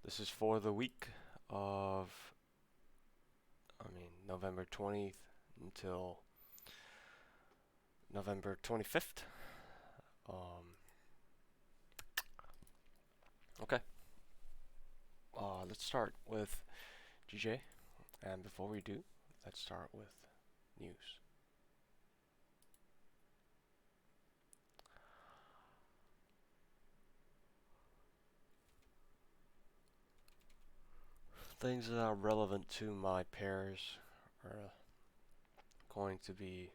This is for the week of, November 20th until November 25th. Okay. Let's start with GJ. And before we do, let's start with news. Things that are relevant to my pairs are going to be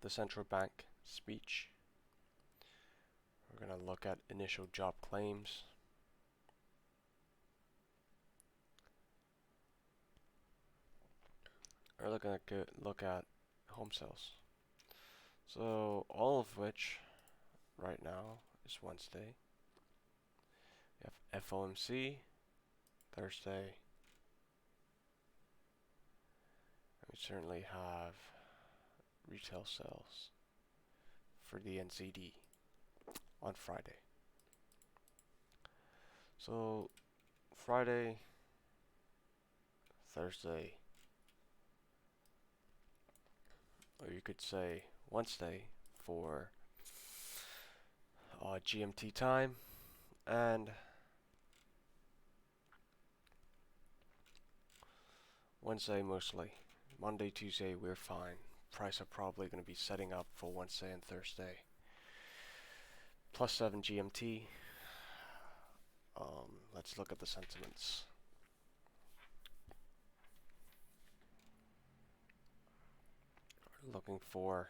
the central bank speech. We're going to look at initial job claims. We're going to look at home sales. So all of which right now is Wednesday. We have FOMC Thursday. And we certainly have retail sales for the NZD on Friday. So Friday, Thursday, or you could say Wednesday for GMT time, and Wednesday mostly. Monday, Tuesday we're fine. Price are probably going to be setting up for Wednesday and Thursday. +7 GMT. Let's look at the sentiments. We're looking for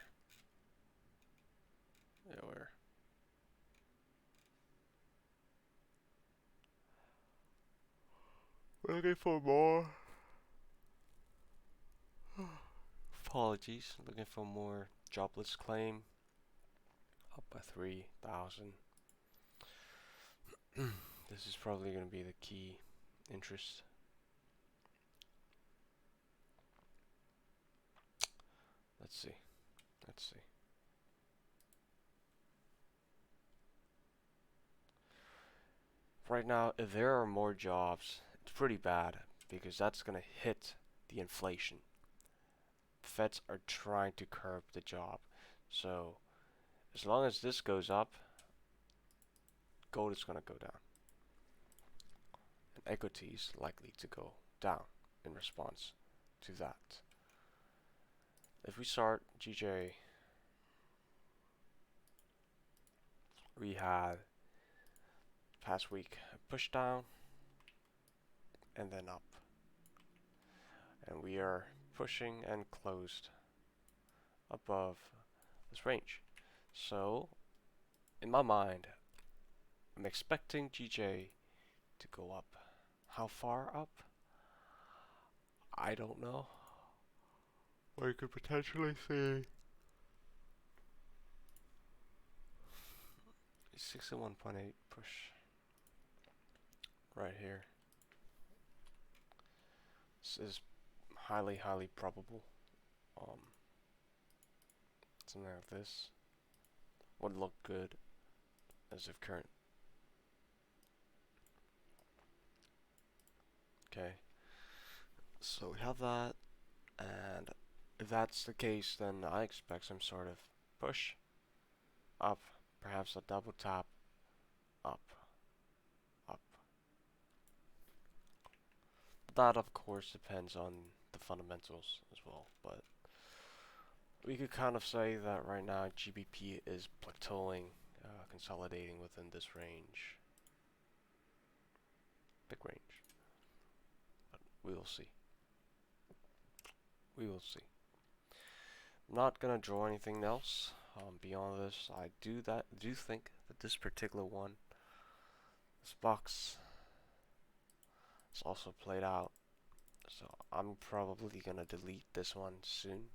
we're looking for more. Apologies. Looking for more jobless claim. Up by 3,000. This is probably going to be the key interest. Let's see. Right now, if there are more jobs, it's pretty bad because that's going to hit the inflation. Feds are trying to curb the job. So, as long as this goes up, gold is going to go down. And equity is likely to go down in response to that. If we start GJ, we had past week a push down and then up. And we are pushing and closed above this range. So, in my mind, I'm expecting GJ to go up. How far up? I don't know. Or you could potentially see 61.8 push right here. This is highly probable. Something like this would look good as of current. Okay, so we have that, and if that's the case, then I expect some sort of push up, perhaps a double tap, up. That of course depends on the fundamentals as well, but we could kind of say that right now GBP is plateauing, consolidating within this range. Big range. But we will see. I'm not gonna draw anything else beyond this. I do think that this particular one, this box, is also played out. So I'm probably gonna delete this one soon.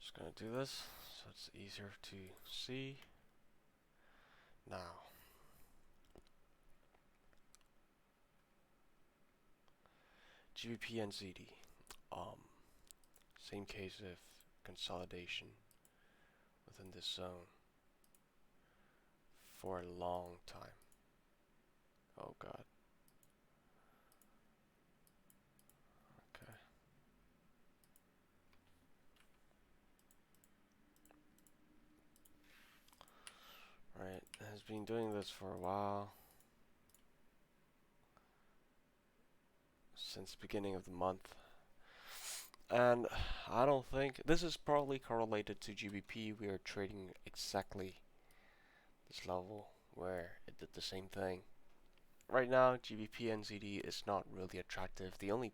Just gonna do this so it's easier to see. Now, GBPNZD. Same case of consolidation within this zone for a long time. Oh God. Okay. Right, it has been doing this for a while. Since the beginning of the month. And I don't think this is probably correlated to GBP. We are trading exactly this level where it did the same thing. Right now, GBPNZD is not really attractive. The only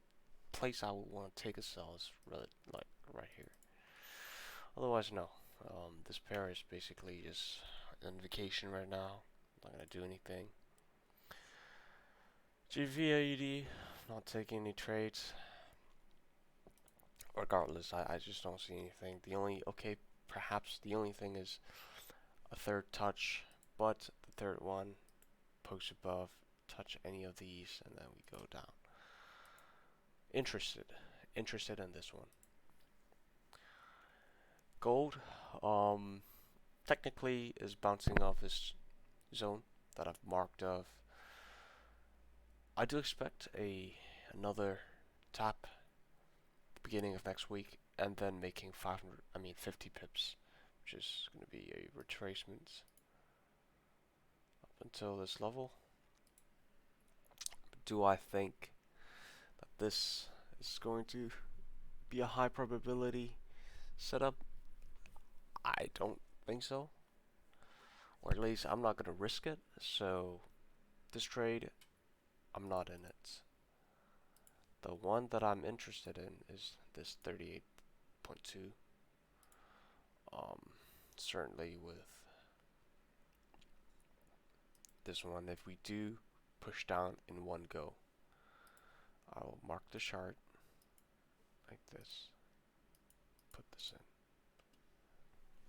place I would want to take a sell is really like right here. Otherwise, no. This pair is basically just on vacation right now. Not gonna do anything. GBPAUD, not taking any trades. Regardless, I just don't see anything. The only, okay, perhaps the only thing is a third touch, but the third one, pokes above, touch any of these, and then we go down. Interested in this one. Gold, technically is bouncing off this zone that I've marked off. I do expect another tap beginning of next week, and then making 50 pips, which is going to be a retracement up until this level. Do I think that this is going to be a high probability setup? I don't think so, or at least I'm not going to risk it. So this trade, I'm not in it. The one that I'm interested in is this 38.2. Certainly with this one, if we do push down in one go, I will mark the chart like this, put this in.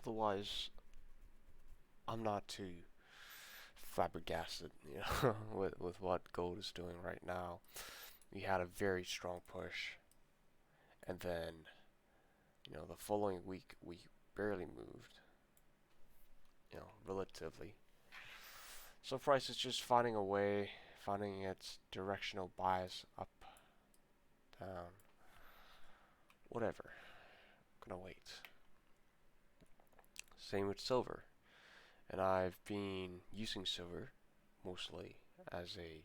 Otherwise, I'm not too flabbergasted, you know, with what gold is doing right now. We had a very strong push, and then, you know, the following week we barely moved, you know, relatively. So price is just finding a way, finding its directional bias up, down, whatever. I'm gonna wait. Same with silver, and I've been using silver mostly as a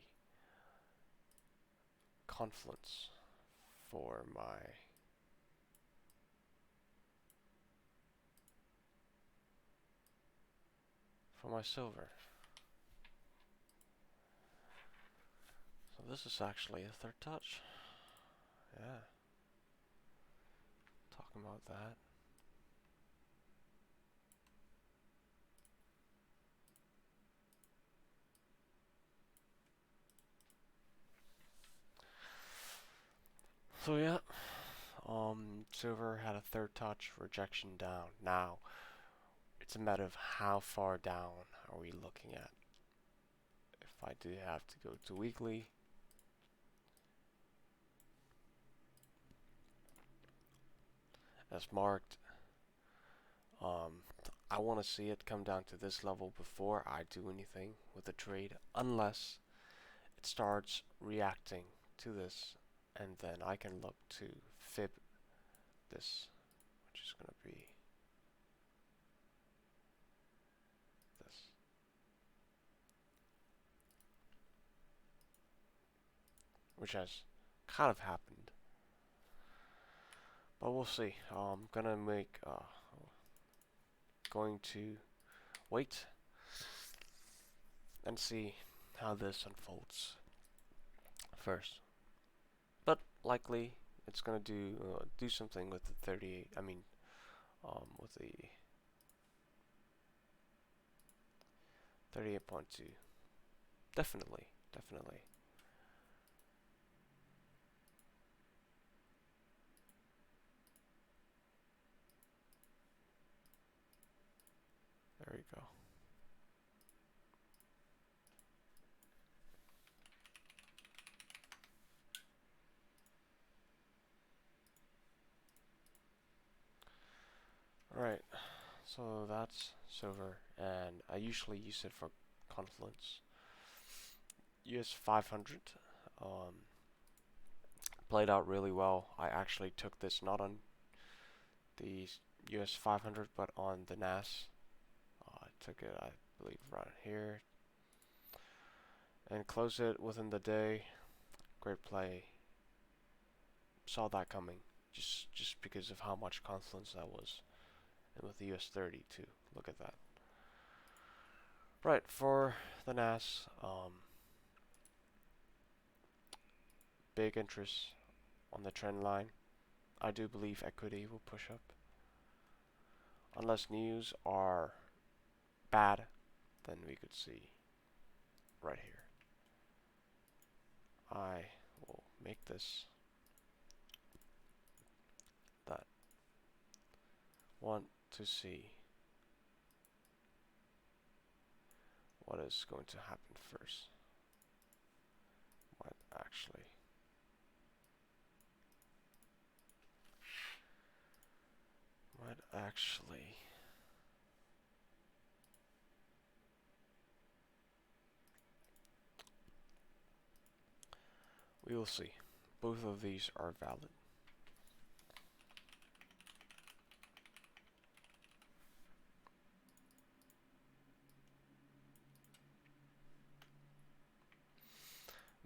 confluence for my silver. So this is actually a third touch. Yeah. Talking about that. So yeah, silver had a third touch, rejection down. Now, it's a matter of how far down are we looking at. If I do have to go to weekly, as marked, I want to see it come down to this level before I do anything with the trade, unless it starts reacting to this, and then I can look to fib this, which is going to be this. Which has kind of happened, but we'll see. I'm gonna going to wait and see how this unfolds first. But likely it's gonna do something with the 38. With the 38.2. Definitely. There you go. Alright, so that's silver, and I usually use it for confluence. US 500 played out really well. I actually took this not on the US 500 but on the NAS. I took it, I believe, right here and closed it within the day. Great play. Saw that coming just because of how much confluence that was. And with the US 30 too. Look at that. Right, for the NAS, big interest on the trend line. I do believe equity will push up. Unless news are bad, then we could see right here. I will make this that. Want to see what is going to happen first. What actually we will see. Both of these are valid.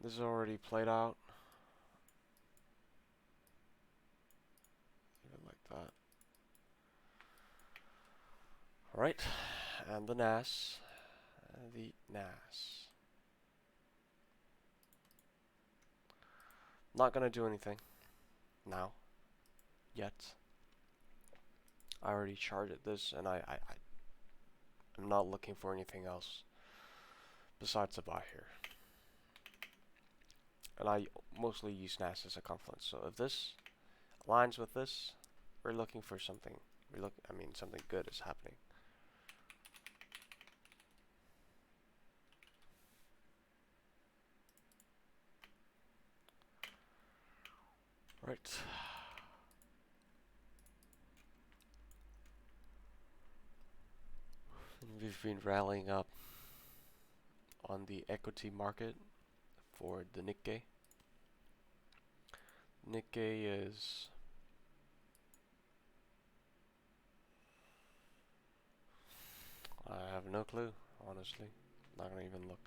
This is already played out. Leave it like that. Alright, and the NAS. Not gonna do anything now, yet. I already charted this, and I'm not looking for anything else besides a buy here. And I mostly use NAS as a confluence. So if this aligns with this, we're looking for something. Something good is happening. Right. We've been rallying up on the equity market for the Nikkei. Nikkei is I have no clue, honestly. Not gonna even look.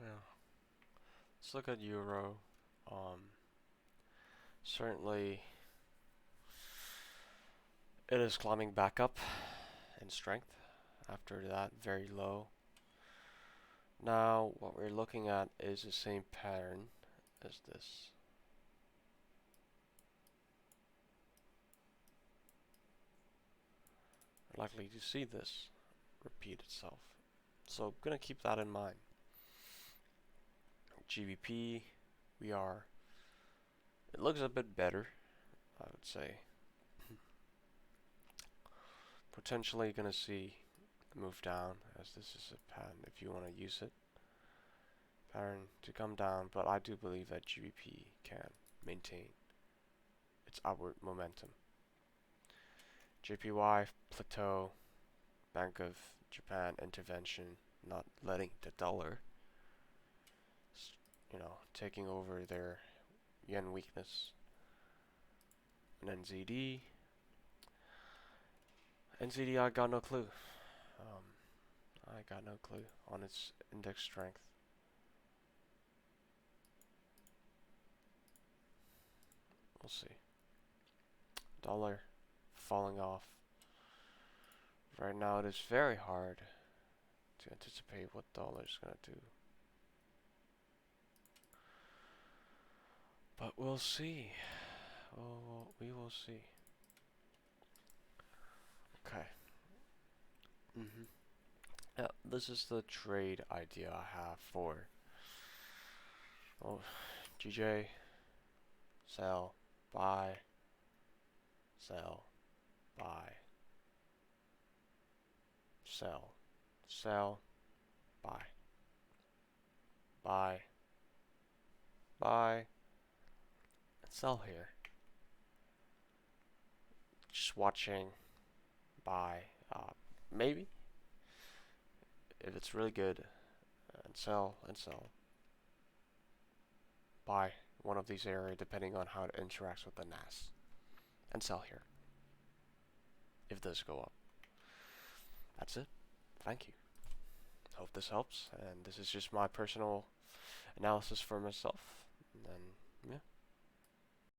Yeah. Let's look at Euro. Certainly, it is climbing back up in strength after that very low. Now, what we're looking at is the same pattern as this. We're likely to see this repeat itself. So I'm gonna keep that in mind. GBP, it looks a bit better, I would say. Potentially gonna see a move down, as this is a pattern if you want to use it. Pattern to come down, but I do believe that GBP can maintain its upward momentum. JPY plateau, Bank of Japan intervention, not letting the dollar, taking over their yen weakness. And NZD, I got no clue. I got no clue on its index strength. We'll see. Dollar falling off. Right now it is very hard to anticipate what dollar is going to do. But we'll see. Oh, we will see. Okay. Yeah, this is the trade idea I have for GJ, sell, buy, sell, buy, sell, sell, buy, buy, buy, and sell here. Just watching, buy, maybe if it's really good, and sell, buy one of these areas depending on how it interacts with the NAS, and sell here if this go up. That's it. Thank you. Hope this helps, and this is just my personal analysis for myself. And then, yeah.